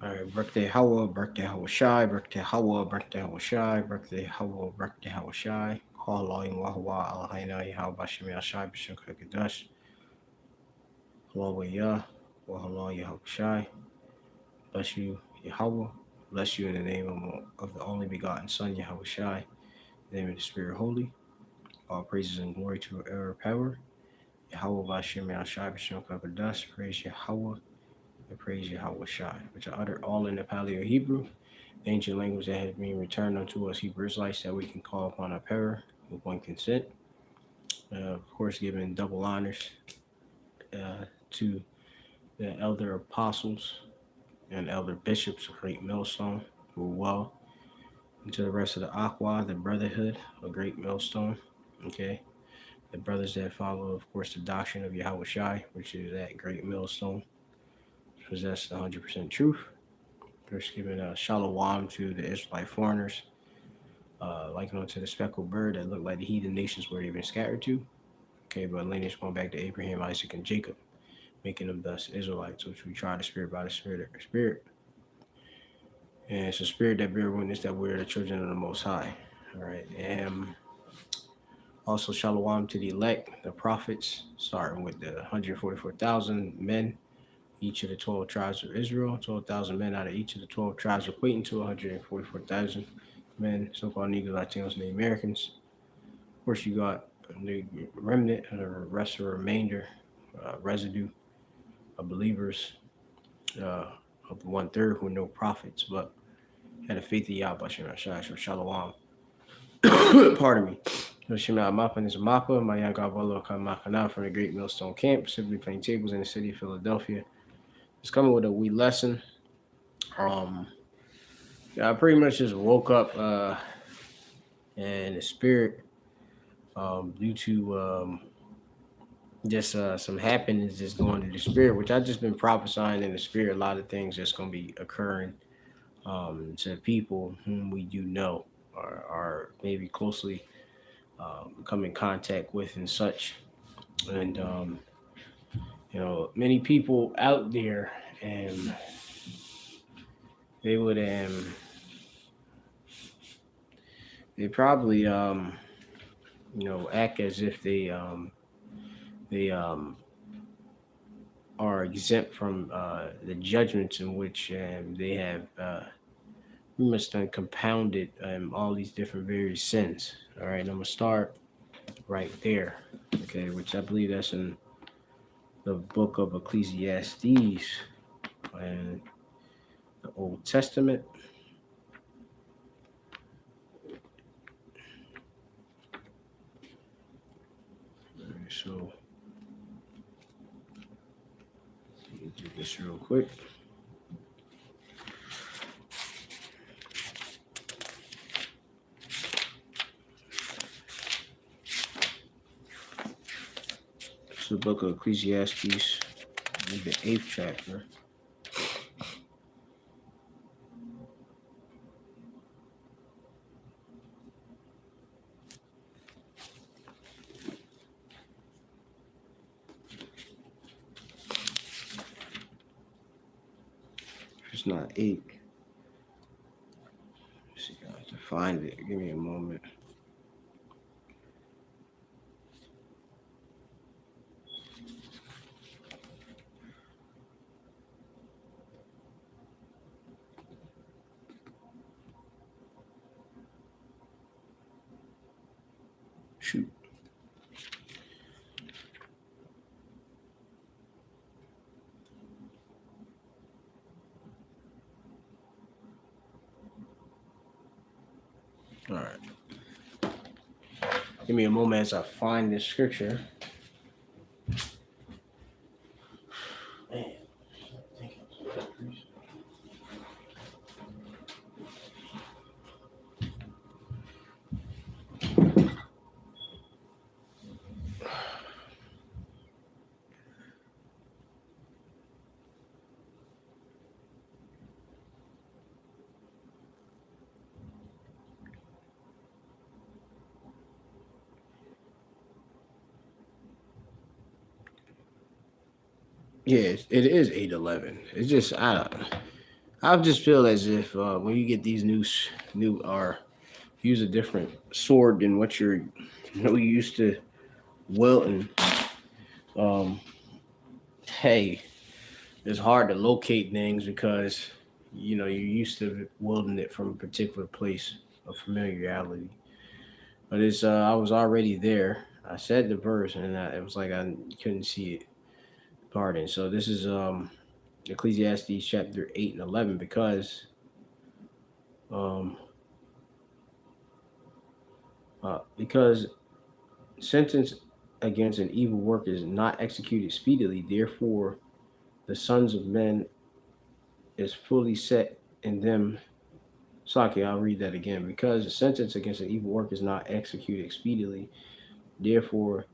All right, birthday Hawa, birthday Hawa Shai, birthday Hawa, birthday Hawa Shai, birthday Hawa, birthday Hawa Shai. Call Loing Wahawa, Alhaina, Yahwa Bashim Yashai, Bishuk Hagadash, Hawa Yah, Wahala Yahwa Shai. Bless you, Yahweh. Bless you in the name of the only begotten Son, Yahweh Shai. In the name of the Spirit Holy. All praises and glory to our power. Yahweh Bashim Yashai, Bishuk Hagadash. Praise Yahweh and praise Yahweh Shai, which are uttered all in the Paleo Hebrew, the ancient language that has been returned unto us Hebrew Israelites, that we can call upon our power with one consent. Of course, giving double honors to the elder apostles and elder bishops of Great Millstone, who are well, and to the rest of the Aqua, the Brotherhood of Great Millstone. Okay, the brothers that follow, of course, the doctrine of Yahweh Shai, which is that Great Millstone, possess 100% truth. First, giving a shalom to the Israelite foreigners, likened unto the speckled bird that looked like the heathen nations where they've been scattered to. Okay, but lineage going back to Abraham, Isaac, and Jacob, making them thus Israelites, which we try the Spirit by the Spirit. And it's a spirit that bear witness that we're the children of the Most High. All right, and also shalom to the elect, the prophets, starting with the 144,000 men, each of the 12 tribes of Israel, 12,000 men out of each of the 12 tribes, equating to 144,000 men, so-called Negro, Latinos, Native Americans. Of course, you got the remnant, or the rest of the remainder, residue of believers, of 1/3 who are no prophets, but had a faith in Yahweh Shai, so shalom. Pardon me. Shema Mappa is Mappa, my young Gavalo Kamakana from the Great Millstone Camp, simply playing tables in the city of Philadelphia. It's coming with a wee lesson. I pretty much just woke up in the spirit due to just some happenings just going to the spirit, which I've just been prophesying in the spirit. A lot of things that's going to be occurring to people whom we do know or are maybe closely come in contact with and such. And, many people out there, and they would, they probably, act as if they are exempt from the judgments in which they have we must have compounded all these different various sins. All right, I'm gonna start right there. Okay, which I believe that's in the book of Ecclesiastes and the Old Testament. So let me do this real quick. It's the book of Ecclesiastes, the 8th chapter. It's not 8. Let's see, I have to find it. Give me a moment. Shoot. All right. Give me a moment as I find this scripture. Man. Yeah, it is 8:11. It's just I I just feel as if when you get these new or use a different sword than what you used to wielding, um, hey, it's hard to locate things because you're used to wielding it from a particular place of familiarity. But it's I was already there. I said the verse, and it was like I couldn't see it. Pardon. So this is Ecclesiastes chapter 8 and 11 um, because sentence against an evil work is not executed speedily. Therefore, the sons of men is fully set in them. Saki, I'll read that again. Because the sentence against an evil work is not executed speedily, therefore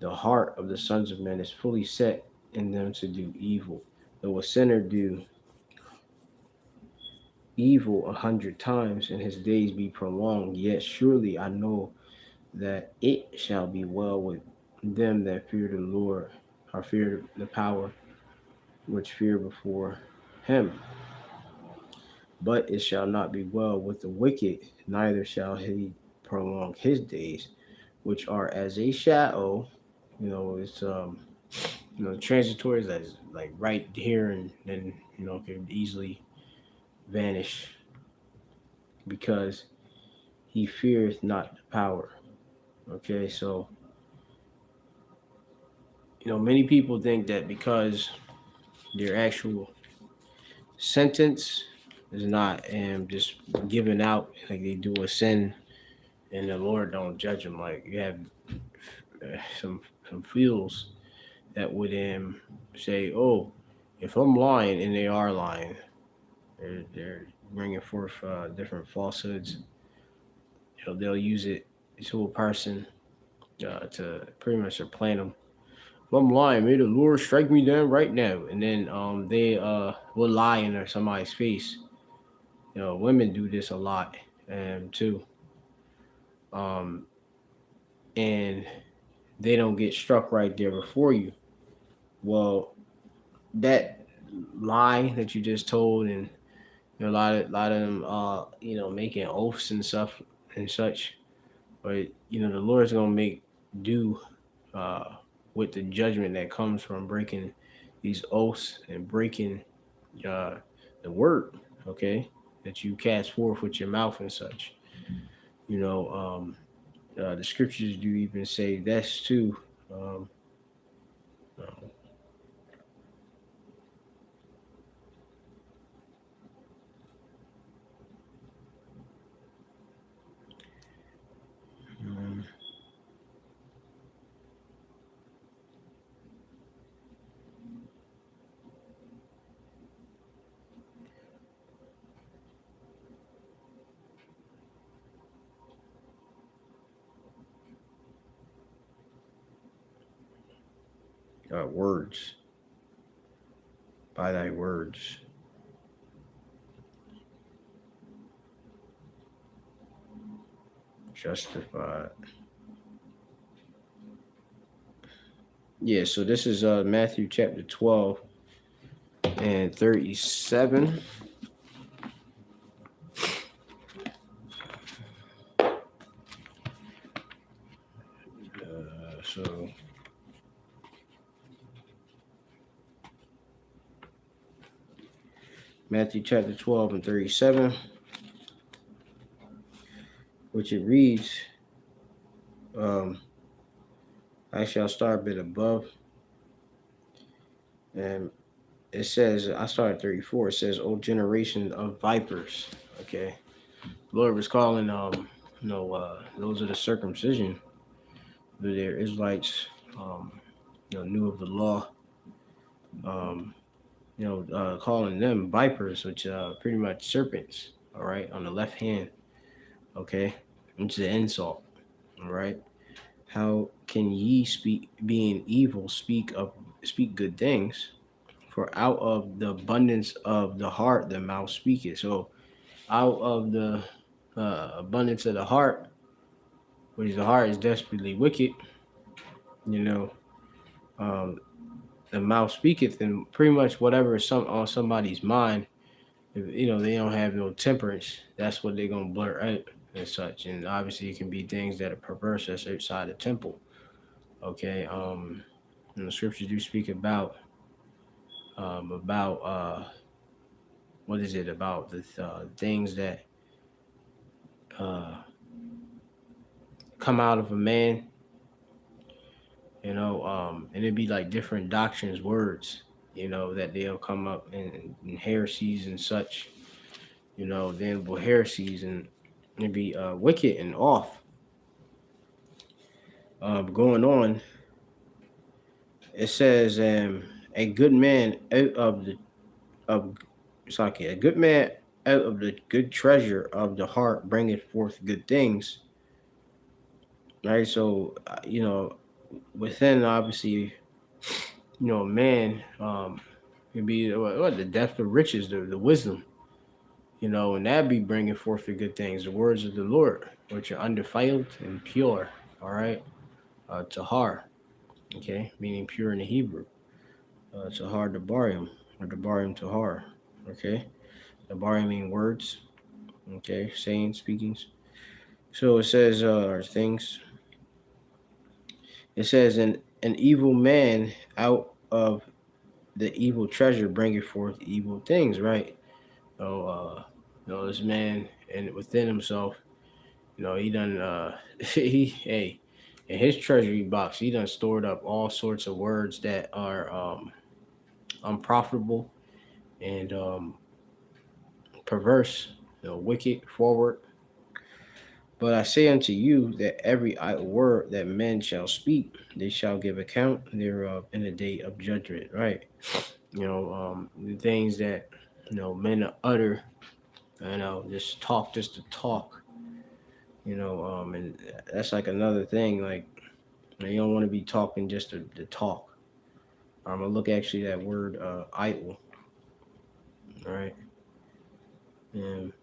the heart of the sons of men is fully set in them to do evil. Though a sinner do evil 100 times and his days be prolonged, yet surely I know that it shall be well with them that fear the Lord, or fear the power which fear before him. But it shall not be well with the wicked, neither shall he prolong his days, which are as a shadow. It's transitory, that's like right here, and then can easily vanish because he feareth not the power. Okay, so many people think that because their actual sentence is not just given out like they do a sin, and the Lord don't judge them. Like you have some fools that would say, "Oh, if I'm lying," and they are lying, they're bringing forth different falsehoods. They'll use it to a person to pretty much supplant them. If I'm lying, may the Lord strike me down right now, and then they will lie in somebody's face. Women do this a lot, too, um, and they don't get struck right there before you. Well, that lie that you just told, and a lot of them, making oaths and stuff and such. But the Lord's gonna make do uh, with the judgment that comes from breaking these oaths and breaking uh, the word. Okay, that you cast forth with your mouth and such. You know, the scriptures do even say that's too. Um, uh, um, words by thy words. Justified. Yeah, so this is Matthew chapter 12 and 37. So Matthew chapter 12 and 37, which it reads, um, I shall start a bit above, and it says, I start at 34, it says, O generation of vipers. Okay. The Lord was calling, those of the circumcision, the Israelites, knew of the law, um, calling them vipers, which pretty much serpents, all right, on the left hand, okay, which is an insult, all right. How can ye speak, being evil, speak good things? For out of the abundance of the heart, the mouth speaketh. So out of the abundance of the heart, which the heart is desperately wicked, you know, um, the mouth speaketh, and pretty much whatever is on somebody's mind, if they don't have no temperance, that's what they're gonna blurt out and such. And obviously, it can be things that are perverse that's outside the temple. Okay, and the scriptures do speak about what is it about the things that uh, come out of a man, and it'd be like different doctrines, words, that they'll come up in heresies and such, damnable heresies, and it'd be wicked and off. Going on, it says, a good man out of the of it's like a good man out of the good treasure of the heart bringeth forth good things, right? So within obviously, a man can be what the depth of riches, the wisdom, and that be bringing forth the good things, the words of the Lord, which are undefiled and pure. All right, tahar, okay, meaning pure in the Hebrew. Tahar debarim, or debarim tahar, okay. Debarim mean words, okay, saying, speakings. So it says, things. It says, an evil man out of the evil treasure bringeth forth evil things, right? So, this man and within himself, he done, hey, in his treasury box, he done stored up all sorts of words that are unprofitable and perverse, wicked, forward. But I say unto you that every idle word that men shall speak, they shall give account thereof in the day of judgment, right? The things that, men utter, just talk just to talk, and that's like another thing. Like, you don't want to be talking just to talk. I'm gonna look actually that word idle, right? And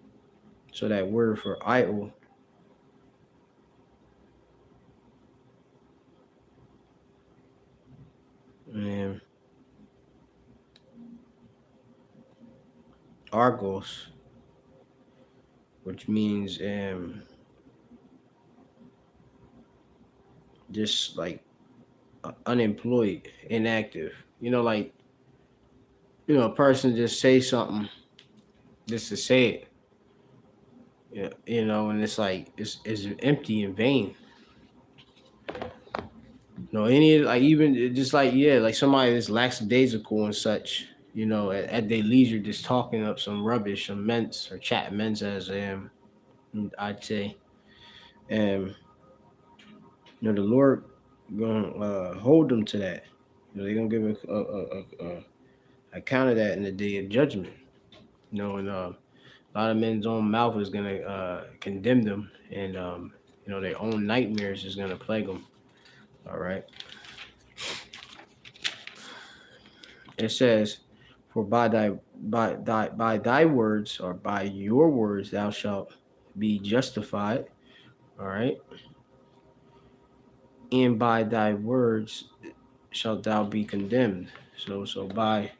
so that word for idle, and argos, which means just like unemployed, inactive. Like, a person just say something just to say it. Yeah, and it's like it's empty and vain. Any like even just like like somebody that's lackadaisical and such. At their leisure, just talking up some rubbish, some ments or chat ments, as I'd say. Um, the Lord gonna hold them to that. They're gonna give a account of that in the day of judgment. And a lot of men's own mouth is gonna condemn them, and their own nightmares is gonna plague them. All right. It says, "For by thy words, or by your words thou shalt be justified." All right, and by thy words shalt thou be condemned. So by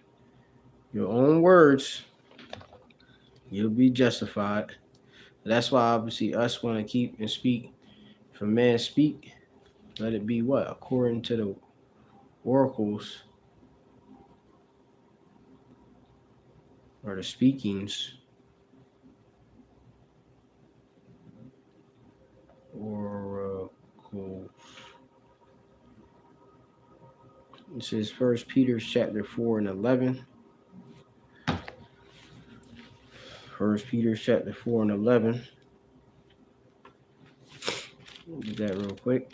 your own words you'll be justified. That's why obviously us want to keep and speak. If a man speak, let it be what according to the oracles or the speakings, oracles. This is First Peter chapter 4 and 11. First Peter chapter 4 and 11. Do that real quick.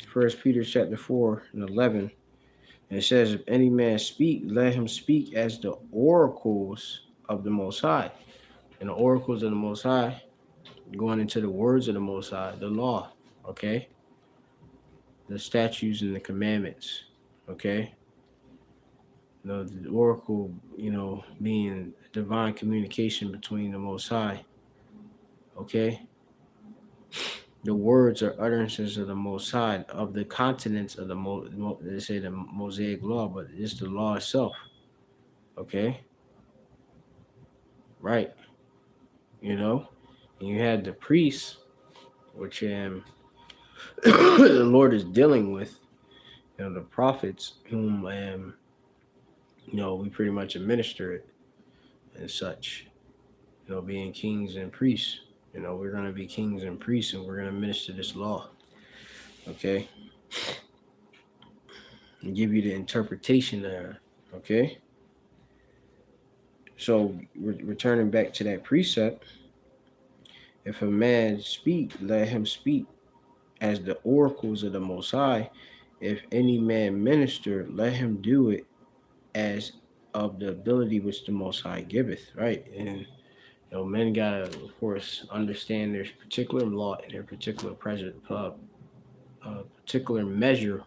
First Peter chapter 4 and 11. And it says, if any man speak, let him speak as the oracles of the Most High. And the oracles of the Most High, going into the words of the Most High, the law, okay? The statutes and the commandments, okay? The oracle, being divine communication between the Most High, okay? the words or utterances of the Most High, of the continents of they say the Mosaic law, but it's the law itself. Okay, right? You know, and you had the priests, which the Lord is dealing with. The prophets, whom we pretty much administer it and such. Being kings and priests. We're gonna be kings and priests, and we're gonna minister this law. Okay, and give you the interpretation there. Okay. So returning back to that precept, if a man speak, let him speak as the oracles of the Most High. If any man minister, let him do it as of the ability which the Most High giveth. Right, and men gotta, of course, understand their particular law and their particular particular measure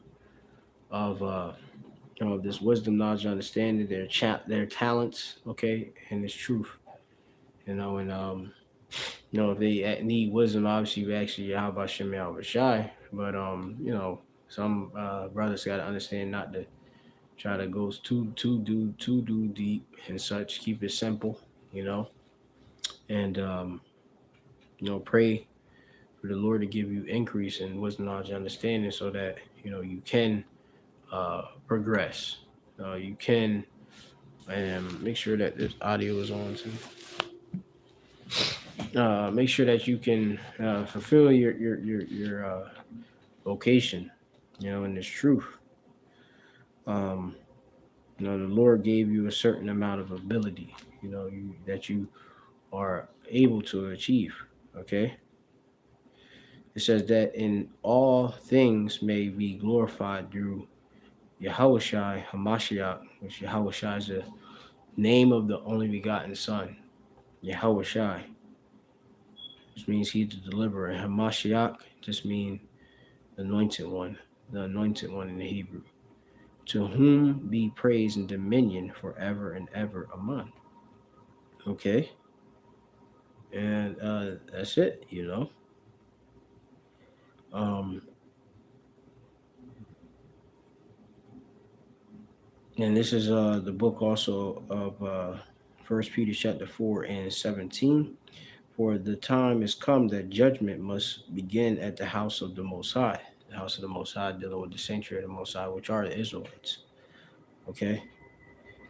of this wisdom, knowledge, understanding, their talents. Okay, and this truth. And if they need wisdom, obviously you actually Yahweh Shem Yahweh Shai. But some brothers got to understand not to try to go too deep and such. Keep it simple, and pray for the Lord to give you increase in wisdom, knowledge, and understanding, so that you can progress. You can, and make sure that this audio is on too. Make sure that you can fulfill your vocation, in this truth. The Lord gave you a certain amount of ability, that you are able to achieve. Okay. It says that in all things may be glorified through Yahushai Hamashiach, which Yahushai is the name of the only begotten Son, Yahushai, which means He's the deliverer. Hamashiach just means anointed one, the anointed one in the Hebrew. To whom be praise and dominion forever and ever. Amen. Okay. And that's it, And this is the book also of 1 Peter chapter 4 and 17. For the time is come that judgment must begin at the house of the Most High. The house of the Most High, dealing with the sanctuary of the Most High, which are the Israelites. Okay?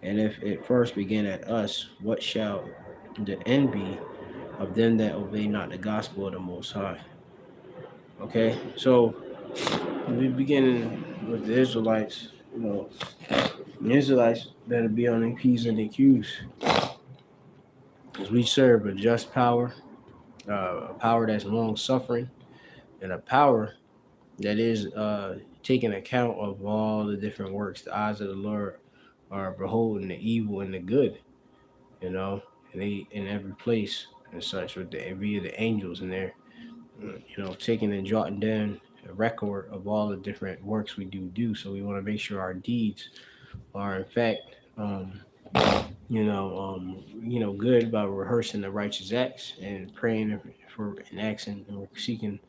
And if it first begin at us, what shall the end be of them that obey not the gospel of the Most High? Okay? So, we begin with the Israelites. The Israelites better be on their P's and their Q's. Because we serve a just power, a power that's long-suffering, and a power that is taking account of all the different works. The eyes of the Lord are beholding the evil and the good, and they in every place and such, via the angels, and they're taking and jotting down a record of all the different works we do. So we want to make sure our deeds are in fact good, by rehearsing the righteous acts and praying for and asking and seeking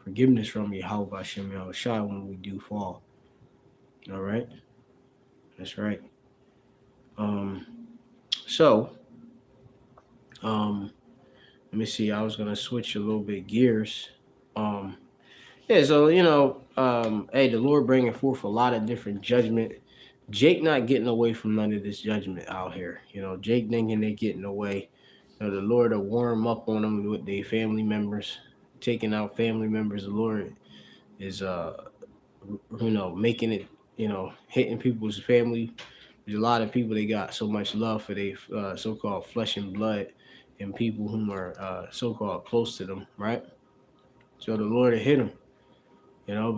forgiveness from Yahweh Shem Yahweh Shai when we do fall. All right, that's right. So let me see. I was gonna switch a little bit gears. Yeah. So hey, the Lord bringing forth a lot of different judgment. Jake not getting away from none of this judgment out here. Jake thinking they getting away. The Lord will warm up on them with their family members, taking out family members. The Lord is making it, hitting people's family. There's a lot of people, they got so much love for their so-called flesh and blood, and people whom are so-called close to them, right? So the Lord will hit them,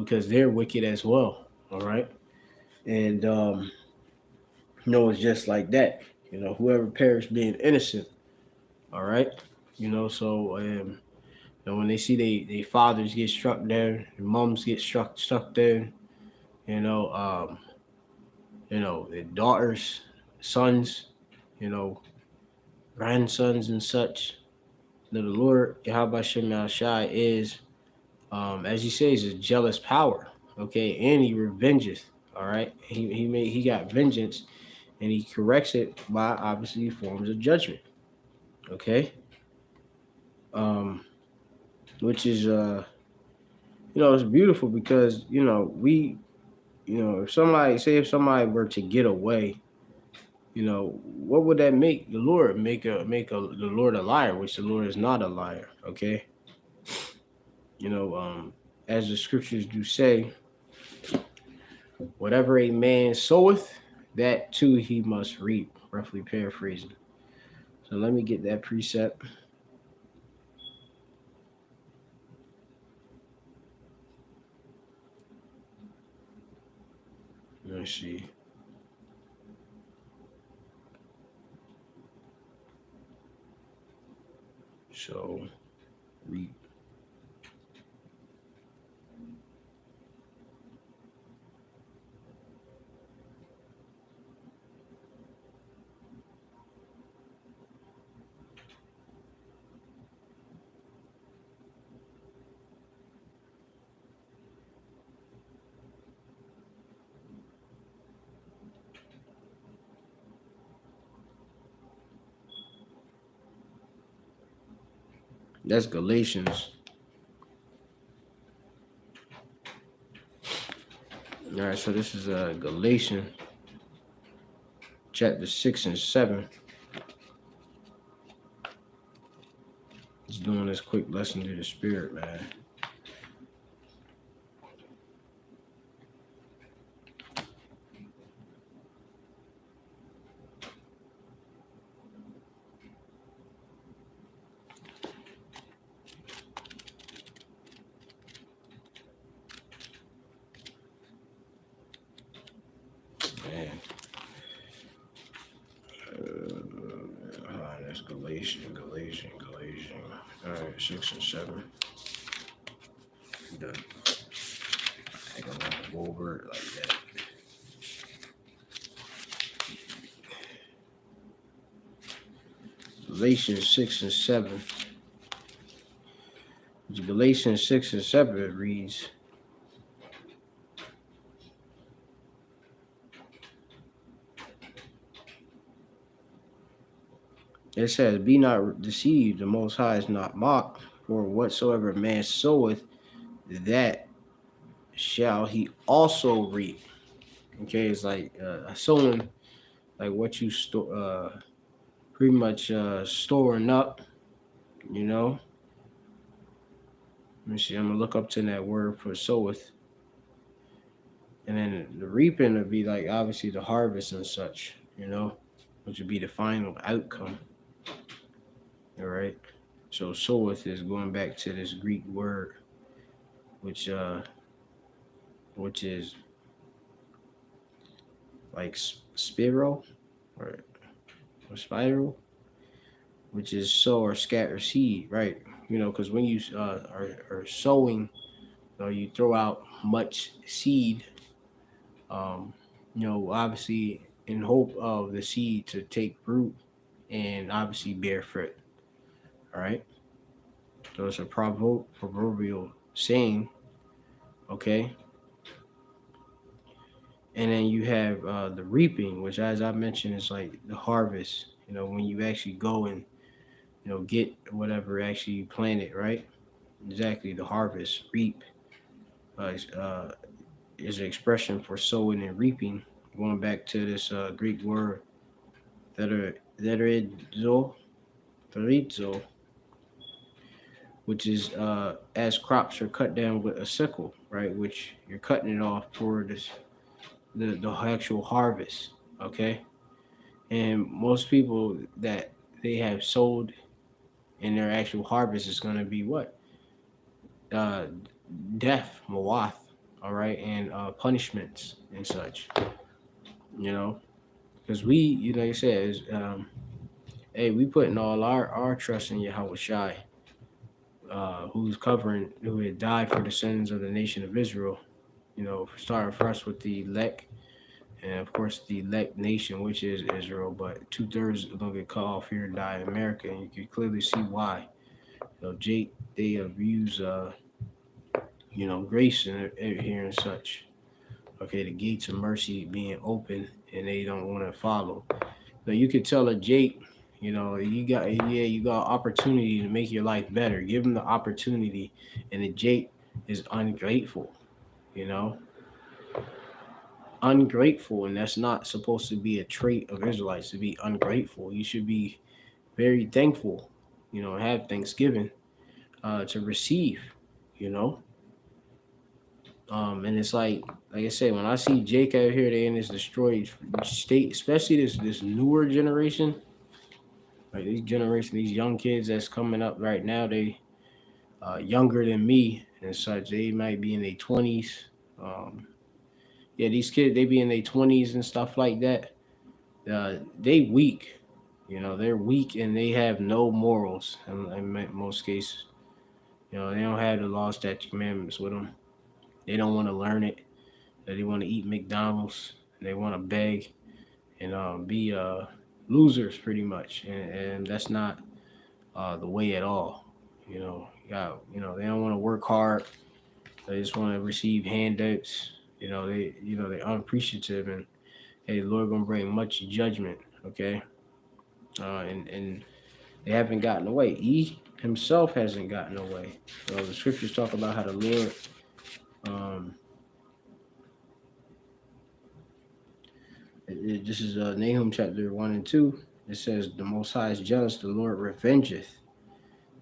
because they're wicked as well, all right? And it's just like that. Whoever perished being innocent, all right? So when they see they fathers get struck down, their moms get struck down, their daughters, sons, grandsons and such. The Lord Yahweh Shem Shai is As he says, a jealous power. Okay, and he revengeth. All right, he got vengeance, and he corrects it by obviously forms of judgment. Okay, um, which is it's beautiful because if somebody were to get away, what would that make the Lord the Lord a liar, which the Lord is not a liar. Okay, you know, as the scriptures do say, whatever a man soweth, that too he must reap. Roughly paraphrasing. So let me get that precept. Let's see. So reap. That's Galatians. All right, so this is Galatians chapter 6 and 7. Just doing this quick lesson through the spirit, man. Man. That's Galatians. All right, 6 and 7. Done. I think I'm gonna go over it like that. Galatians 6 and 7. Galatians 6 and 7 it reads, it says, "Be not deceived, the Most High is not mocked, for whatsoever man soweth, that shall he also reap." Okay, it's like sowing, like what you store, pretty much storing up. Let me see. I'm gonna look up to that word for soweth, and then the reaping would be like obviously the harvest and such. Which would be the final outcome. All right. So soweth is going back to this Greek word, which is like spiro or spiral, which is sow or scatter seed, right? Because when you are sowing, you throw out much seed, obviously in hope of the seed to take root and obviously bear fruit. All right. So it's a proverbial saying. Okay. And then you have the reaping, which, as I mentioned, is like the harvest. When you actually go and get whatever actually you planted, right? Exactly, the harvest, reap, is an expression for sowing and reaping. Going back to this Greek word, therizo, which is as crops are cut down with a sickle, right? Which you're cutting it off for the actual harvest, okay? And most people that they have sold in their actual harvest is going to be what? Uh, Death, mawath, all right, and punishments and such, because like I said, hey, we putting all our trust in Yahweh Shai, who had died for the sins of the nation of Israel, starting first with the elect, and of course the elect nation, which is Israel, but 2/3 are gonna get cut off here and die in America, and you can clearly see why. They abuse grace and here and such. Okay, the gates of mercy being open and they don't want to follow. So you could tell a Jake, you got opportunity to make your life better. Give them the opportunity, and the Jake is ungrateful. You know, ungrateful, and that's not supposed to be a trait of Israelites to be ungrateful. You should be very thankful. Have thanksgiving to receive. You know, and it's like I said, when I see Jake out here, they in this destroyed state, especially this newer generation. Like these young kids that's coming up right now, they younger than me and such. They might be in their 20s. Um, yeah, these kids they be in their 20s and stuff like that. They weak. They're weak and they have no morals in most cases. They don't have the law, statute, commandments with them. They don't want to learn it. They want to eat McDonald's. They want to beg and be losers pretty much, and that's not the way at all. They don't want to work hard. They just want to receive handouts. They're unappreciative, and hey, the Lord gonna bring much judgment. Okay, and they haven't gotten away. He himself hasn't gotten away. So the scriptures talk about how the Lord. Um, this is Nahum chapter 1 and 2. It says, "The Most High is jealous; the Lord revengeth.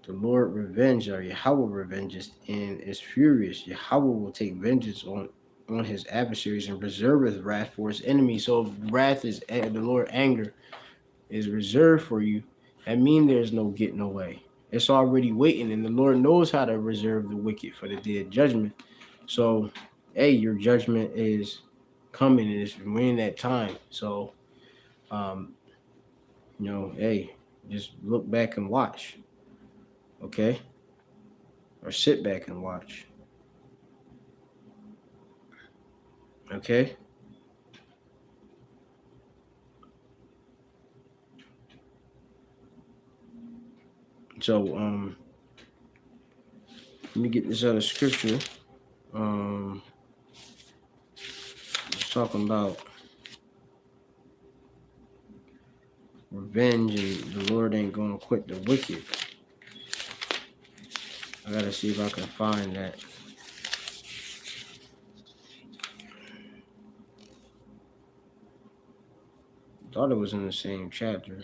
The Lord revenge, or Yahweh revenges, and is furious. Yahweh will take vengeance on his adversaries and reserveth wrath for his enemies." So wrath is the Lord anger is reserved for you. That means there's no getting away. It's already waiting, and the Lord knows how to reserve the wicked for the day of judgment. So, hey, your judgment is coming, and it's when that time. So, um, hey, just look back and watch, okay, or sit back and watch, okay. So, let me get this other scripture. It's talking about revenge, and the Lord ain't gonna quit the wicked. I gotta see if I can find that. Thought it was in the same chapter,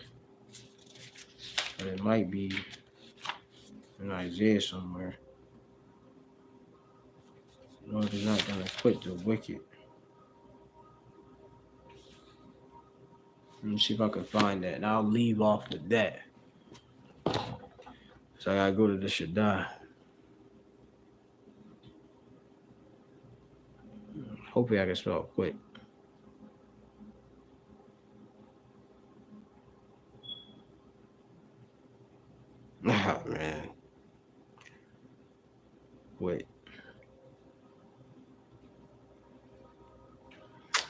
but it might be in Isaiah somewhere. The Lord is not gonna quit the wicked. Let me see if I can find that, and I'll leave off with that. So I gotta go to the Shaddai. Hopefully I can spell it quick. Ah, man. Wait.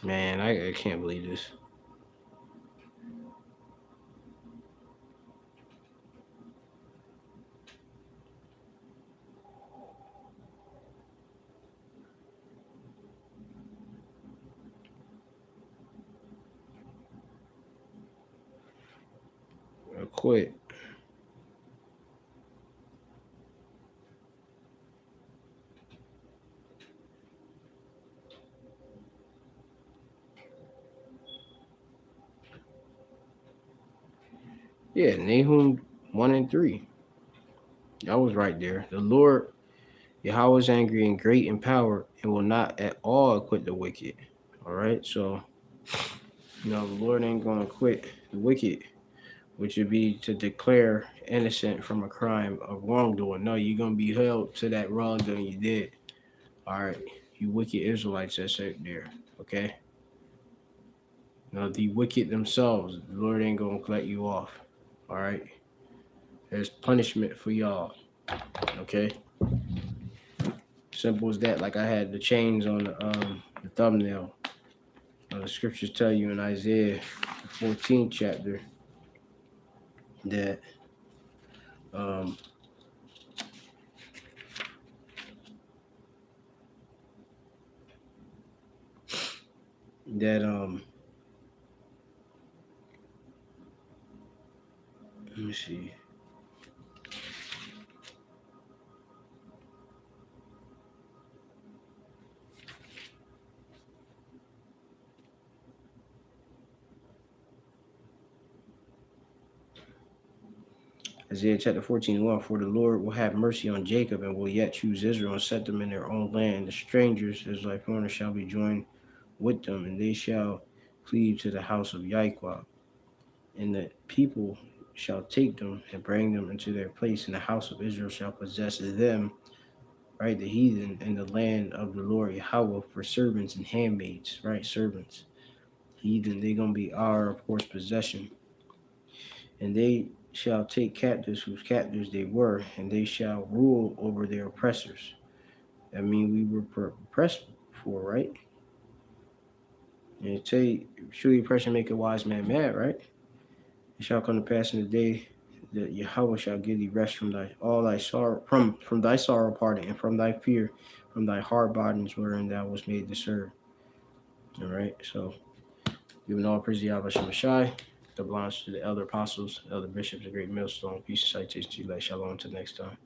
Man, I can't believe this. I quit. Yeah, Nahum 1 and 3. I was right there. The Lord Yahweh is angry and great in power and will not at all quit the wicked. All right, so the Lord ain't gonna quit the wicked, which would be to declare innocent from a crime of wrongdoing. No, you're gonna be held to that wrongdoing you did. All right, you wicked Israelites that's out there. Okay, the wicked themselves, the Lord ain't gonna let you off. All right, there's punishment for y'all. Okay, simple as that. Like I had the chains on the thumbnail. The scriptures tell you in Isaiah 14th chapter that um, that let me see. Isaiah chapter 14:1. For the Lord will have mercy on Jacob and will yet choose Israel and set them in their own land. The strangers, as like foreigners, shall be joined with them, and they shall cleave to the house of Yahweh. And the people shall take them and bring them into their place, and the house of Israel shall possess them, right? The heathen in the land of the Lord Yahweh for servants and handmaids, right? Servants. Heathen, they're going to be our, of course, possession. And they shall take captives whose captives they were, and they shall rule over their oppressors. I mean, we were oppressed before, right? And tell you, surely oppression make a wise man mad, right? It shall come to pass in the day that Yahweh shall give thee rest from thy all thy sorrow, from thy sorrow parting, and from thy fear, from thy hard burdens wherein thou was made to serve. All right, so giving all praise to Yahweh Shemashai, that belongs to the elder apostles, elder bishops, the great millstone. Peace and citation to you, like shalom. Until next time.